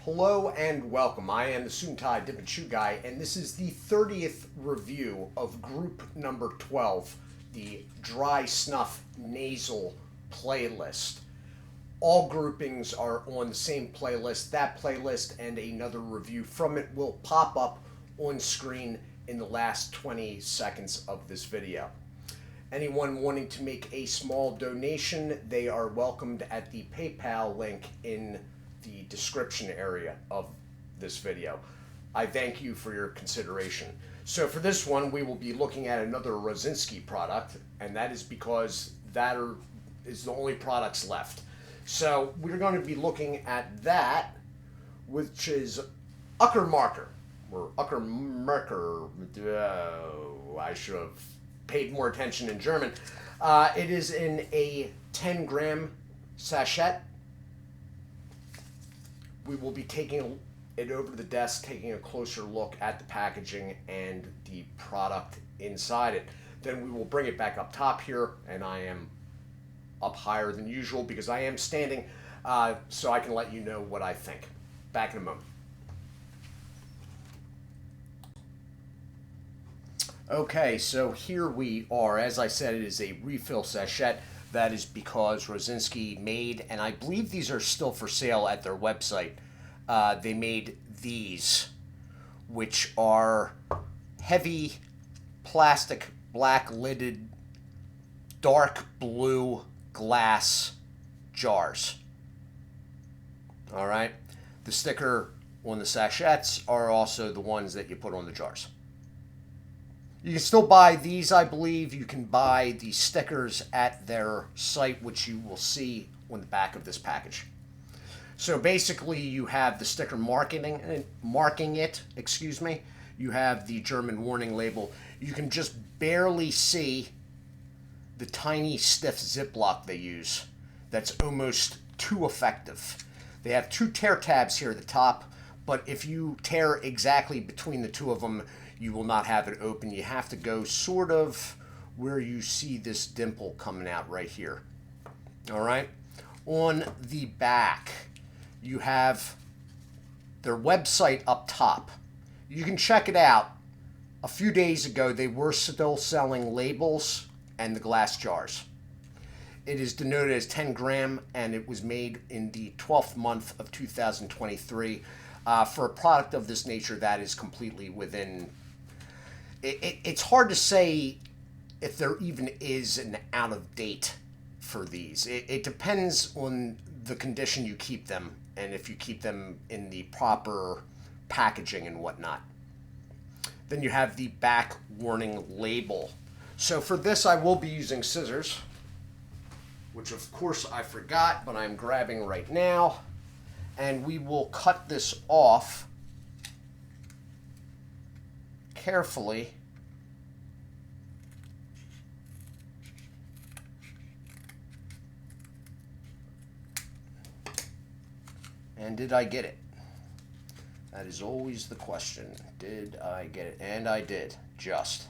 Hello and welcome. I am the Suit&Tie Dip&ChewGuy, and this is the 30th review of group number 12, the Dry Snuff Nasal playlist. All groupings are on the same playlist. That playlist and another review from it will pop up on screen in the last 20 seconds of this video. Anyone wanting to make a small donation, they are welcomed at the PayPal link in the description area of this video. I thank you for your consideration. So for this one, we will be looking at another Rosinski product, and that is because that is the only products left. So we're going to be looking at that, which is Uckermarker, or Uckermarker. I should have paid more attention in German. It is in a 10-gram sachet. We will be taking it over to the desk, taking a closer look at the packaging and the product inside it. Then we will bring it back up top here, and I am up higher than usual because I am standing, so I can let you know what I think. Back in a moment. Okay, so here we are. As I said, it is a refill sachet. That is because Rosinski made, and I believe these are still for sale at their website, they made these, which are heavy plastic, black-lidded, dark blue glass jars. All right? The sticker on the sachets are also the ones that you put on the jars. You can still buy these, I believe. You can buy the stickers at their site, which you will see on the back of this package. So basically, you have the sticker marking it. You have the German warning label. You can just barely see the tiny stiff Ziploc they use. That's almost too effective. They have two tear tabs here at the top, but if you tear exactly between the two of them, you will not have it open. You have to go sort of where you see this dimple coming out right here. All right? On the back, you have their website up top. You can check it out. A few days ago, they were still selling labels and the glass jars. It is denoted as 10 gram, and it was made in the 12th month of 2023. For a product of this nature, that is completely within... It's hard to say if there even is an out of date for these. It depends on the condition you keep them and if you keep them in the proper packaging and whatnot. Then you have the back warning label. So for this, I will be using scissors, which of course I forgot, but I'm grabbing right now. And we will cut this off carefully. And did I get it? That is always the question. Did I get it? And I did, just.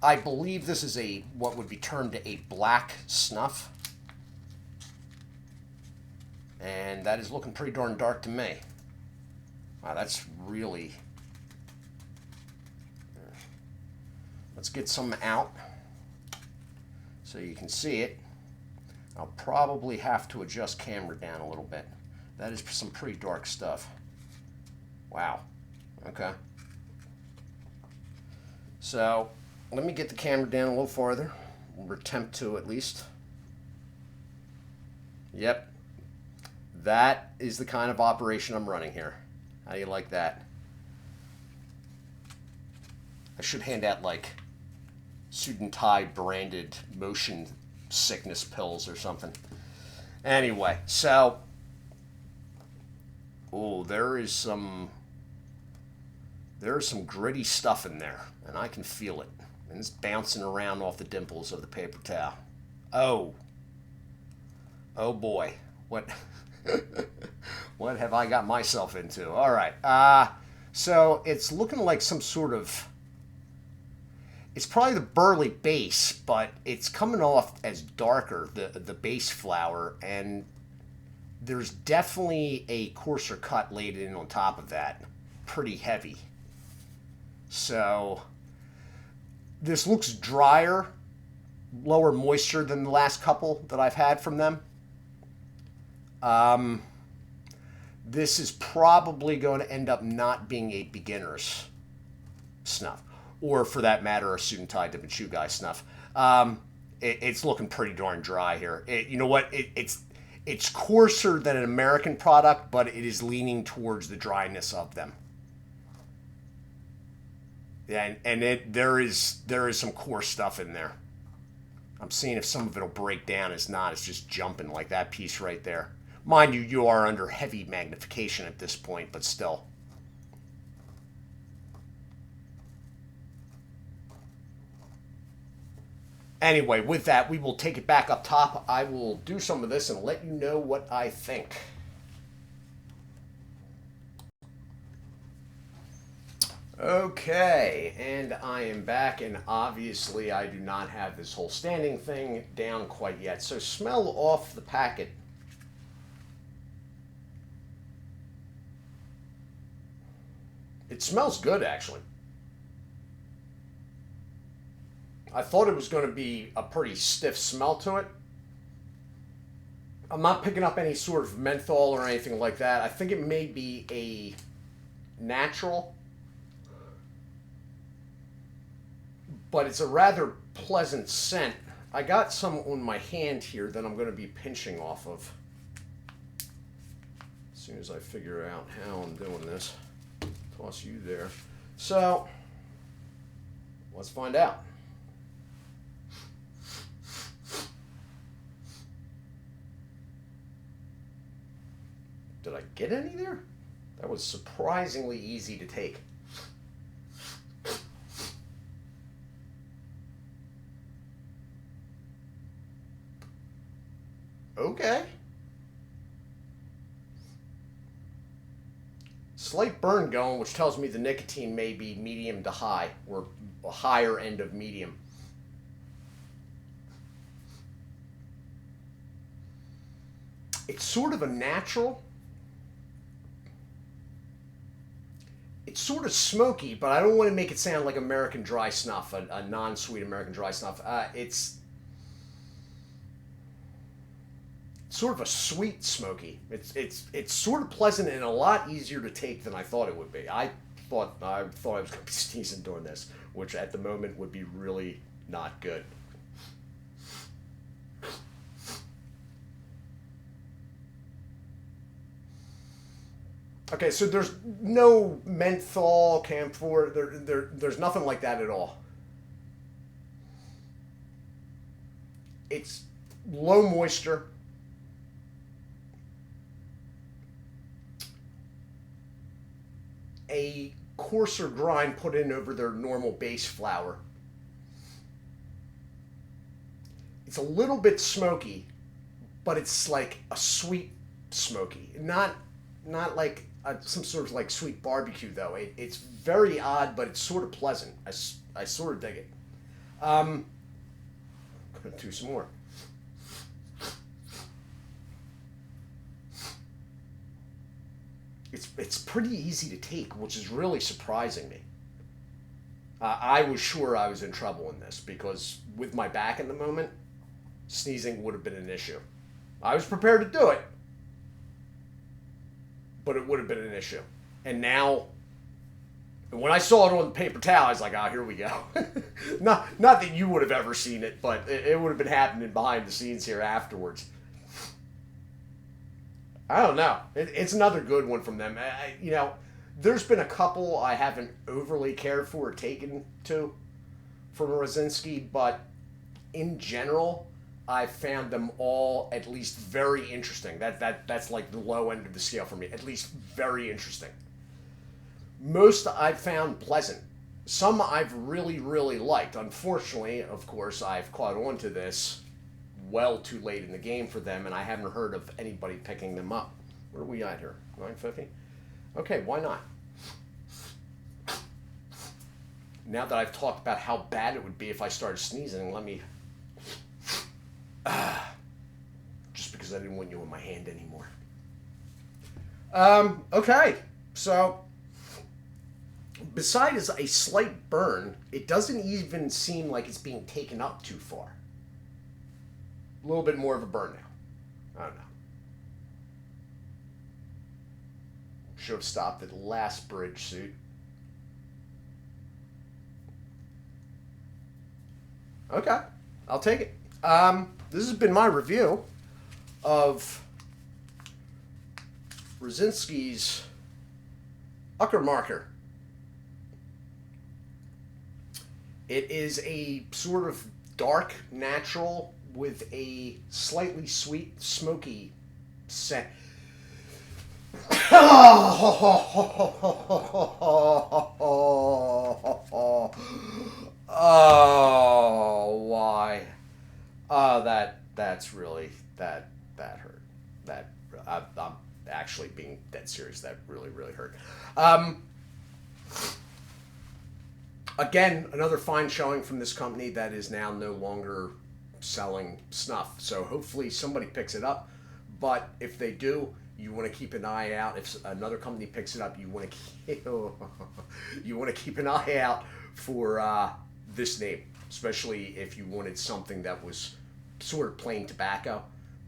I believe this is what would be termed a black snuff. And that is looking pretty darn dark to me. Wow, that's really... Let's get some out so you can see it. I'll probably have to adjust camera down a little bit. That is some pretty dark stuff. Wow. Okay. So, let me get the camera down a little farther. Or attempt to, at least. Yep. That is the kind of operation I'm running here. How do you like that? I should hand out, like, Suit&Tie branded motion sickness pills or something. Anyway, so... Oh, there's some gritty stuff in there, and I can feel it. And it's bouncing around off the dimples of the paper towel. Oh. Oh boy. What... What have I got myself into? All right. So it's looking like some sort of... It's probably the burley base, but it's coming off as darker, the base flour, and There's definitely a coarser cut laid in on top of that. Pretty heavy. So this looks drier, lower moisture than the last couple that I've had from them. This is probably going to end up not being a beginner's snuff, or for that matter, a Suit&Tie Dip&ChewGuy snuff. It's looking pretty darn dry here. You know what? It's coarser than an American product, but it is leaning towards the dryness of them. Yeah, and there is some coarse stuff in there. I'm seeing if some of it'll break down. It's not. It's just jumping like that piece right there. Mind you, you are under heavy magnification at this point, but still. Anyway, with that, we will take it back up top. I will do some of this and let you know what I think. Okay, and I am back, and obviously I do not have this whole standing thing down quite yet. So smell off the packet. It smells good, actually. I thought it was going to be a pretty stiff smell to it. I'm not picking up any sort of menthol or anything like that. I think it may be a natural, but it's a rather pleasant scent. I got some on my hand here that I'm going to be pinching off of as soon as I figure out how I'm doing this. Toss you there. So, let's find out. Did I get any there? That was surprisingly easy to take. Okay. Slight burn going, which tells me the nicotine may be medium to high, or a higher end of medium. It's sort of a natural. It's sort of smoky, but I don't want to make it sound like American dry snuff, a non-sweet American dry snuff. It's sort of a sweet smoky. It's sort of pleasant and a lot easier to take than I thought it would be. I thought I was going to be sneezing during this, which at the moment would be really not good. Okay, so there's no menthol, camphor, there's nothing like that at all. It's low moisture. A coarser grind put in over their normal base flour. It's a little bit smoky, but it's like a sweet smoky. Not like some sort of like sweet barbecue though. It's very odd, but it's sort of pleasant. I sort of dig it. I'm gonna do some more. It's pretty easy to take, which is really surprising me. I was sure I was in trouble in this because with my back in the moment, sneezing would have been an issue. I was prepared to do it, but it would have been an issue. And now, when I saw it on the paper towel, I was like, here we go. not that you would have ever seen it, but it would have been happening behind the scenes here afterwards. I don't know. It's another good one from them. There's been a couple I haven't overly cared for or taken to from Rosinski, but in general, I found them all at least very interesting. That's like the low end of the scale for me. At least very interesting. Most I've found pleasant. Some I've really, really liked. Unfortunately, of course, I've caught on to this well too late in the game for them, and I haven't heard of anybody picking them up. Where are we at here? 9:50? Okay, why not? Now that I've talked about how bad it would be if I started sneezing, let me... just because I didn't want you in my hand anymore. Okay, so besides a slight burn, it doesn't even seem like it's being taken up too far. A little bit more of a burn now. I don't know. Should have stopped at the last bridge suit. Okay, I'll take it. This has been my review of Rosinski's Uckermarker. It is a sort of dark natural with a slightly sweet, smoky scent. Oh, why? Oh, that's really that hurt. That I'm actually being dead serious. That really hurt. Again, another fine showing from this company that is now no longer selling snuff. So hopefully somebody picks it up. But if they do, you want to keep an eye out. If another company picks it up, you want to keep an eye out for this name, especially if you wanted something that was sort of plain tobacco,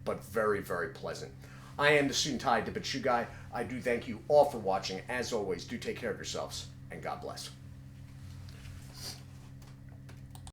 but very pleasant. I am the Suit&Tie Dip&ChewGuy. I do thank you all for watching. As always, do take care of yourselves, and God bless.